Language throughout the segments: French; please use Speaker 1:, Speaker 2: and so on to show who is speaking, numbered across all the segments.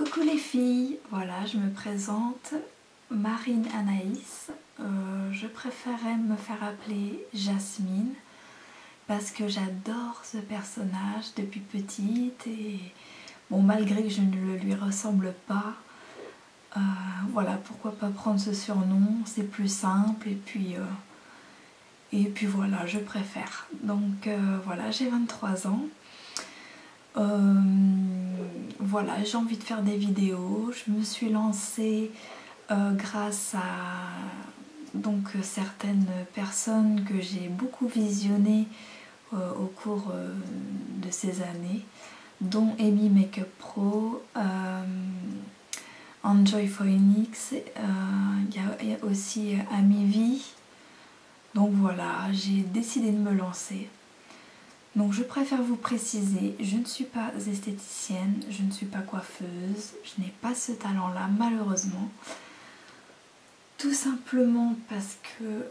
Speaker 1: Coucou les filles, voilà je me présente, Marine Anaïs. Je préférais me faire appeler Jasmine parce que j'adore ce personnage depuis petite et bon, malgré que je ne lui ressemble pas, voilà, pourquoi pas prendre ce surnom, c'est plus simple et puis voilà, je préfère. Donc voilà, j'ai 23 ans. Voilà, j'ai envie de faire des vidéos. Je me suis lancée grâce à certaines personnes que j'ai beaucoup visionnées au cours de ces années, dont Amy Makeup Pro, Enjoy Phoenix, il y a aussi Amy V. Donc voilà, j'ai décidé de me lancer. Donc je préfère vous préciser, je ne suis pas esthéticienne, je ne suis pas coiffeuse, je n'ai pas ce talent-là malheureusement. Tout simplement parce que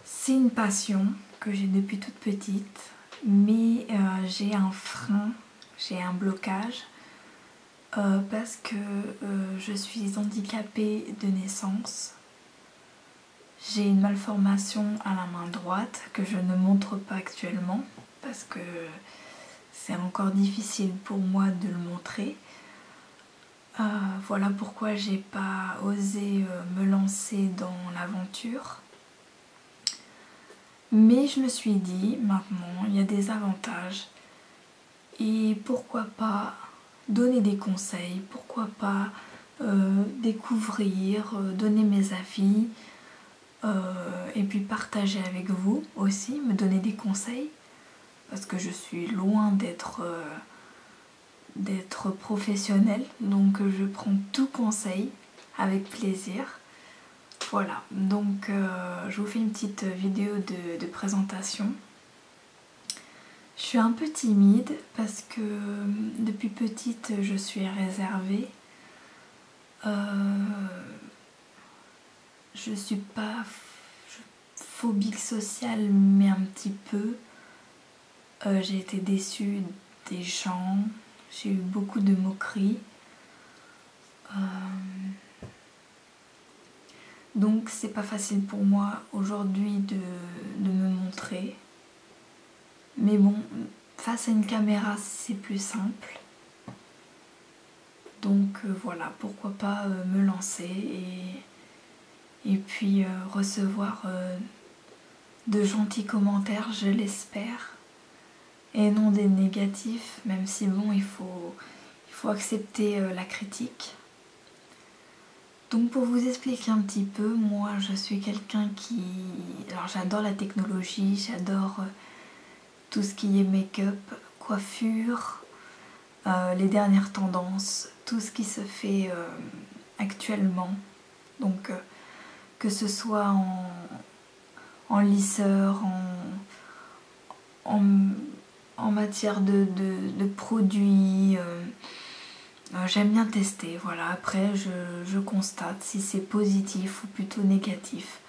Speaker 1: c'est une passion que j'ai depuis toute petite, mais j'ai un frein, j'ai un blocage parce que je suis handicapée de naissance. J'ai une malformation à la main droite que je ne montre pas actuellement parce que c'est encore difficile pour moi de le montrer. Voilà pourquoi j'ai pas osé me lancer dans l'aventure. Mais je me suis dit, maintenant, il y a des avantages. Et pourquoi pas donner des conseils, pourquoi pas découvrir, donner mes avis. Et puis partager avec vous aussi, me donner des conseils parce que je suis loin d'être professionnelle, donc je prends tout conseil avec plaisir. Voilà, donc je vous fais une petite vidéo de présentation. Je suis un peu timide parce que depuis petite je suis réservée. Je suis pas phobique sociale, mais un petit peu. J'ai été déçue des gens, j'ai eu beaucoup de moqueries. Donc c'est pas facile pour moi aujourd'hui de me montrer. Mais bon, face à une caméra c'est plus simple. Donc voilà, pourquoi pas me lancer et puis recevoir de gentils commentaires, je l'espère, et non des négatifs, même si bon, il faut accepter la critique. Donc pour vous expliquer un petit peu, moi je suis quelqu'un qui... Alors j'adore la technologie, j'adore tout ce qui est make-up, coiffure, les dernières tendances, tout ce qui se fait actuellement. Donc que ce soit en lisseur, en matière de produits, j'aime bien tester. Voilà. Après je constate si c'est positif ou plutôt négatif.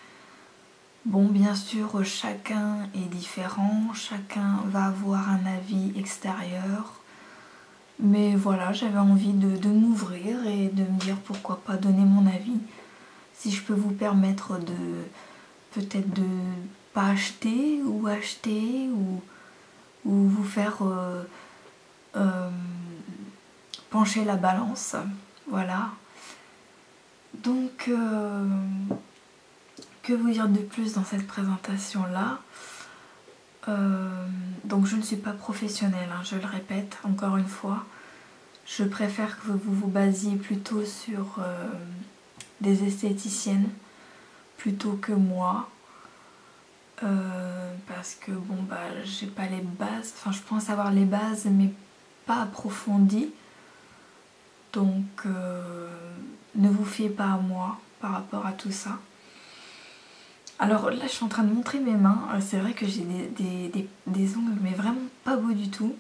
Speaker 1: Bon, bien sûr chacun est différent, chacun va avoir un avis extérieur, mais voilà, j'avais envie de m'ouvrir et de me dire pourquoi pas donner mon avis. Si je peux vous permettre de peut-être de pas acheter ou acheter ou vous faire pencher la balance, voilà. Donc que vous dire de plus dans cette présentation là? Donc je ne suis pas professionnelle, hein, je le répète encore une fois. Je préfère que vous vous basiez plutôt sur des esthéticiennes plutôt que moi. Parce que bon bah j'ai pas les bases, enfin je pense avoir les bases mais pas approfondies, donc ne vous fiez pas à moi par rapport à tout ça. Alors là je suis en train de montrer mes mains, c'est vrai que j'ai des ongles mais vraiment pas beaux du tout,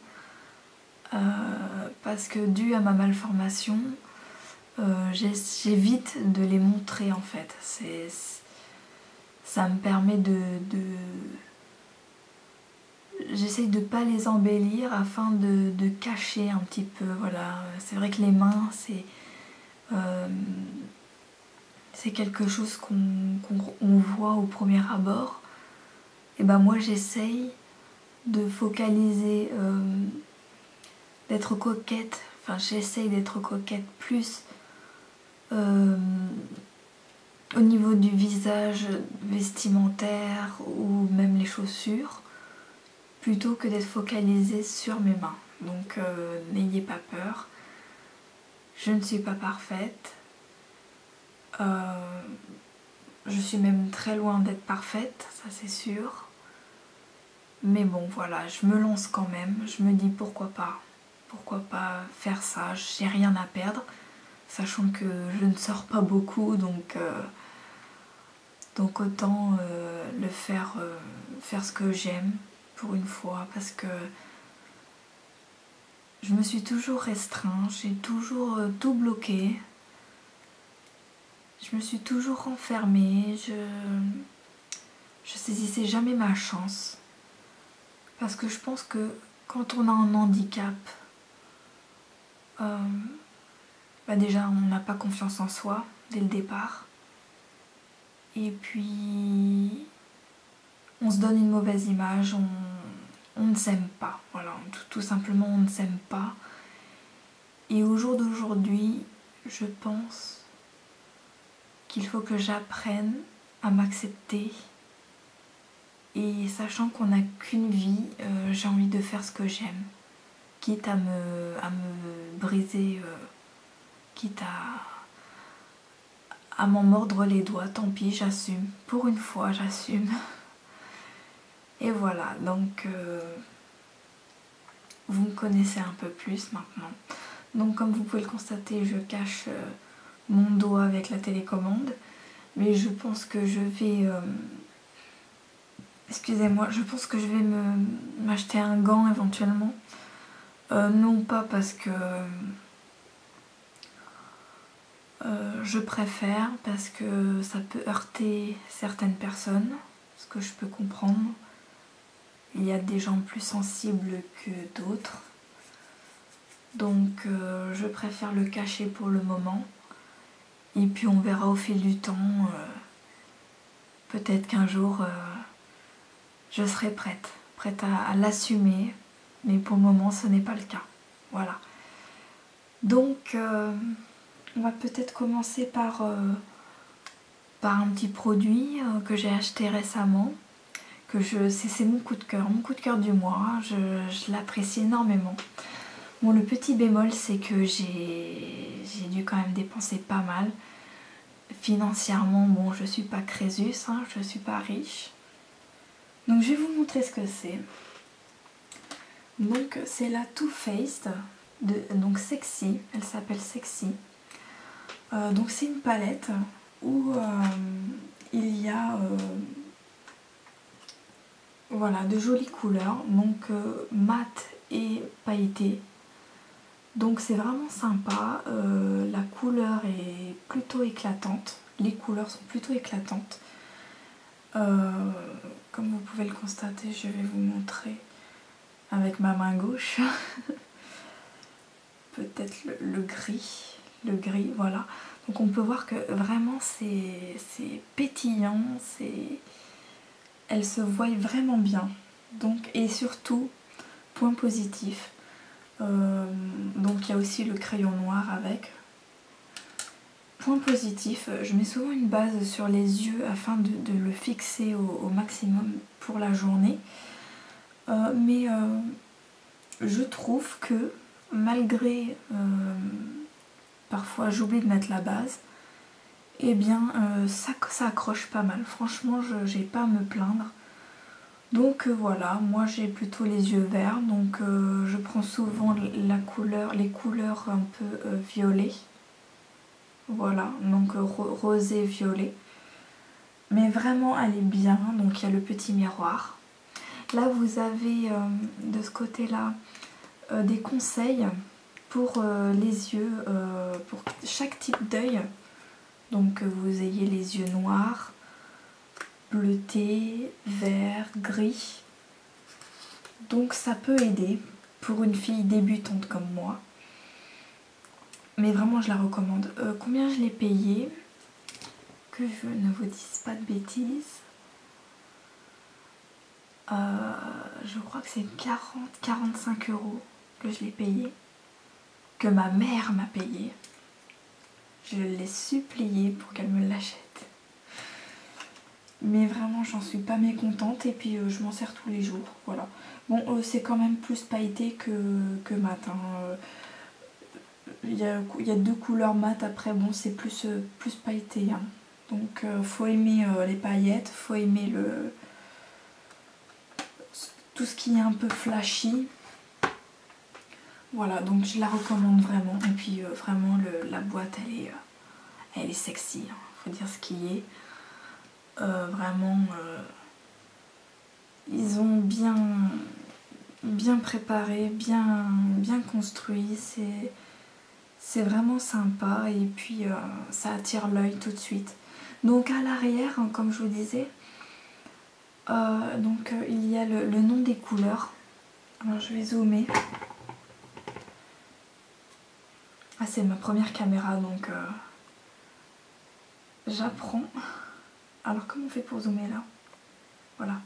Speaker 1: parce que dû à ma malformation j'évite de les montrer en fait. Ça me permet j'essaye de pas les embellir afin de cacher un petit peu, voilà. C'est vrai que les mains, c'est quelque chose qu'on voit au premier abord. Et ben moi j'essaye de focaliser, d'être coquette, enfin j'essaye d'être coquette plus au niveau du visage vestimentaire ou même les chaussures, plutôt que d'être focalisée sur mes mains. Donc n'ayez pas peur, je ne suis pas parfaite, je suis même très loin d'être parfaite, ça c'est sûr. Mais bon voilà, je me lance quand même, je me dis pourquoi pas faire ça, j'ai rien à perdre, sachant que je ne sors pas beaucoup, donc autant le faire, faire ce que j'aime pour une fois, parce que je me suis toujours restreint, j'ai toujours tout bloqué, je me suis toujours renfermée, je saisissais jamais ma chance. Parce que je pense que quand on a un handicap, déjà on n'a pas confiance en soi dès le départ. Et puis on se donne une mauvaise image, on ne s'aime pas. Voilà, tout simplement on ne s'aime pas. Et au jour d'aujourd'hui, je pense qu'il faut que j'apprenne à m'accepter. Et sachant qu'on n'a qu'une vie, j'ai envie de faire ce que j'aime. Quitte à me briser, quitte à m'en mordre les doigts, tant pis, j'assume. Pour une fois, j'assume. Et voilà, donc vous me connaissez un peu plus maintenant. Donc comme vous pouvez le constater, je cache mon doigt avec la télécommande. Mais je pense que je vais... excusez-moi, je pense que je vais m'acheter un gant éventuellement. Non pas parce que je préfère, parce que ça peut heurter certaines personnes, ce que je peux comprendre. Il y a des gens plus sensibles que d'autres. Donc je préfère le cacher pour le moment. Et puis on verra au fil du temps. Peut-être qu'un jour je serai prête à l'assumer. Mais pour le moment ce n'est pas le cas. Voilà. Donc on va peut-être commencer par un petit produit que j'ai acheté récemment. C'est mon coup de cœur du mois. Je l'apprécie énormément. Bon, le petit bémol, c'est que j'ai dû quand même dépenser pas mal. Financièrement, bon, je suis pas Crésus, hein, je suis pas riche. Donc je vais vous montrer ce que c'est. Donc c'est la Too Faced, donc Sexy, elle s'appelle Sexy. Donc c'est une palette où il y a voilà, de jolies couleurs, donc mat et pailleté. Donc c'est vraiment sympa, la couleur est plutôt éclatante, les couleurs sont plutôt éclatantes. Comme vous pouvez le constater, je vais vous montrer avec ma main gauche. Peut-être le gris, voilà. Donc on peut voir que vraiment c'est pétillant, elle se voit vraiment bien. Donc, et surtout, point positif, donc il y a aussi le crayon noir avec. Point positif, je mets souvent une base sur les yeux afin de le fixer au maximum pour la journée. Mais je trouve que malgré parfois j'oublie de mettre la base, et bien ça accroche pas mal. Franchement, j'ai pas à me plaindre. Donc voilà, moi j'ai plutôt les yeux verts, donc je prends souvent les couleurs un peu violet. Voilà, donc rosé, violet. Mais vraiment elle est bien, donc il y a le petit miroir. Là vous avez de ce côté-là des conseils pour les yeux, pour chaque type d'œil. Donc que vous ayez les yeux noirs, bleuté, vert, gris. Donc ça peut aider pour une fille débutante comme moi. Mais vraiment je la recommande. Combien je l'ai payé? Que je ne vous dise pas de bêtises. Je crois que c'est 40-45 € que je l'ai payé. Que ma mère m'a payé. Je l'ai suppliée pour qu'elle me l'achète. Mais vraiment j'en suis pas mécontente et puis je m'en sers tous les jours. Voilà. Bon c'est quand même plus pailleté que mat. Hein. Il y a deux couleurs mat, après bon c'est plus pailleté. Hein. Donc faut aimer les paillettes, faut aimer tout ce qui est un peu flashy. Voilà, donc je la recommande vraiment. Et puis vraiment la boîte elle est sexy, hein. Faut dire ce qui est. Vraiment ils ont bien préparé, bien construit. C'est vraiment sympa et puis ça attire l'œil tout de suite. Donc à l'arrière, hein, comme je vous disais, il y a le nom des couleurs. Alors je vais zoomer. Ah, c'est ma première caméra donc j'apprends. Alors comment on fait pour zoomer là? Voilà.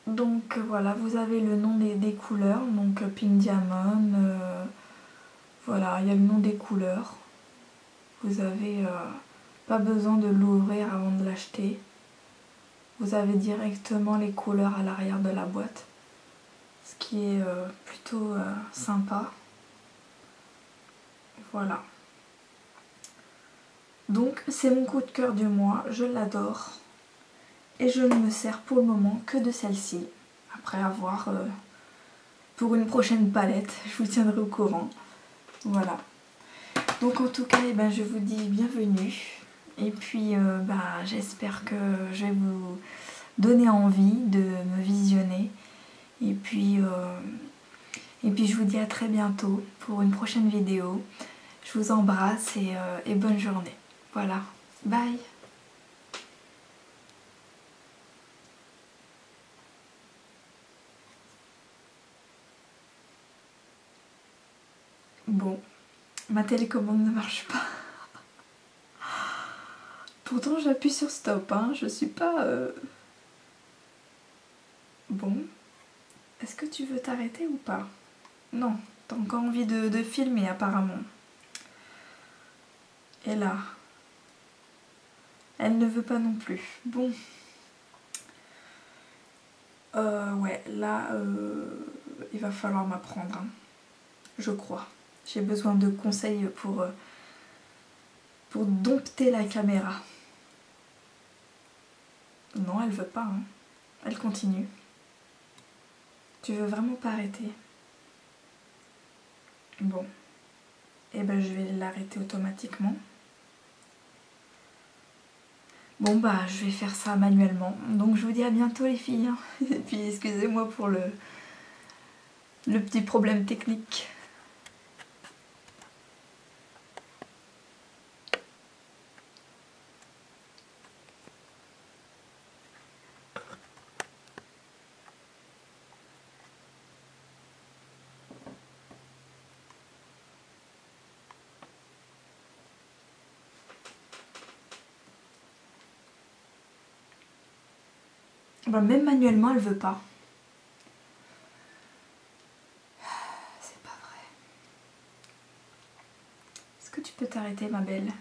Speaker 1: Donc voilà, vous avez le nom des couleurs, donc Pink Diamond, voilà, il y a le nom des couleurs. Vous avez pas besoin de l'ouvrir avant de l'acheter. Vous avez directement les couleurs à l'arrière de la boîte, ce qui est plutôt sympa. Voilà. Donc c'est mon coup de cœur du mois, je l'adore. Et je ne me sers pour le moment que de celle-ci. Après avoir pour une prochaine palette, je vous tiendrai au courant. Voilà. Donc en tout cas, eh ben, je vous dis bienvenue. Et puis j'espère que je vais vous donner envie de me visionner. Et puis je vous dis à très bientôt pour une prochaine vidéo. Je vous embrasse et bonne journée. Voilà. Bye. Bon, ma télécommande ne marche pas. Pourtant j'appuie sur stop, hein. Je suis pas... Bon, est-ce que tu veux t'arrêter ou pas? Non, t'as encore envie de filmer apparemment. Et là, elle ne veut pas non plus. Bon. Ouais, là, il va falloir m'apprendre, hein. Je crois. J'ai besoin de conseils pour dompter la caméra. Non, elle veut pas, hein. Elle continue. Tu veux vraiment pas arrêter? Bon. Et ben je vais l'arrêter automatiquement. Bon bah je vais faire ça manuellement. Donc je vous dis à bientôt les filles. Hein. Et puis excusez-moi pour le petit problème technique. Bah, même manuellement elle veut pas. C'est pas vrai. Est-ce que tu peux t'arrêter ma belle?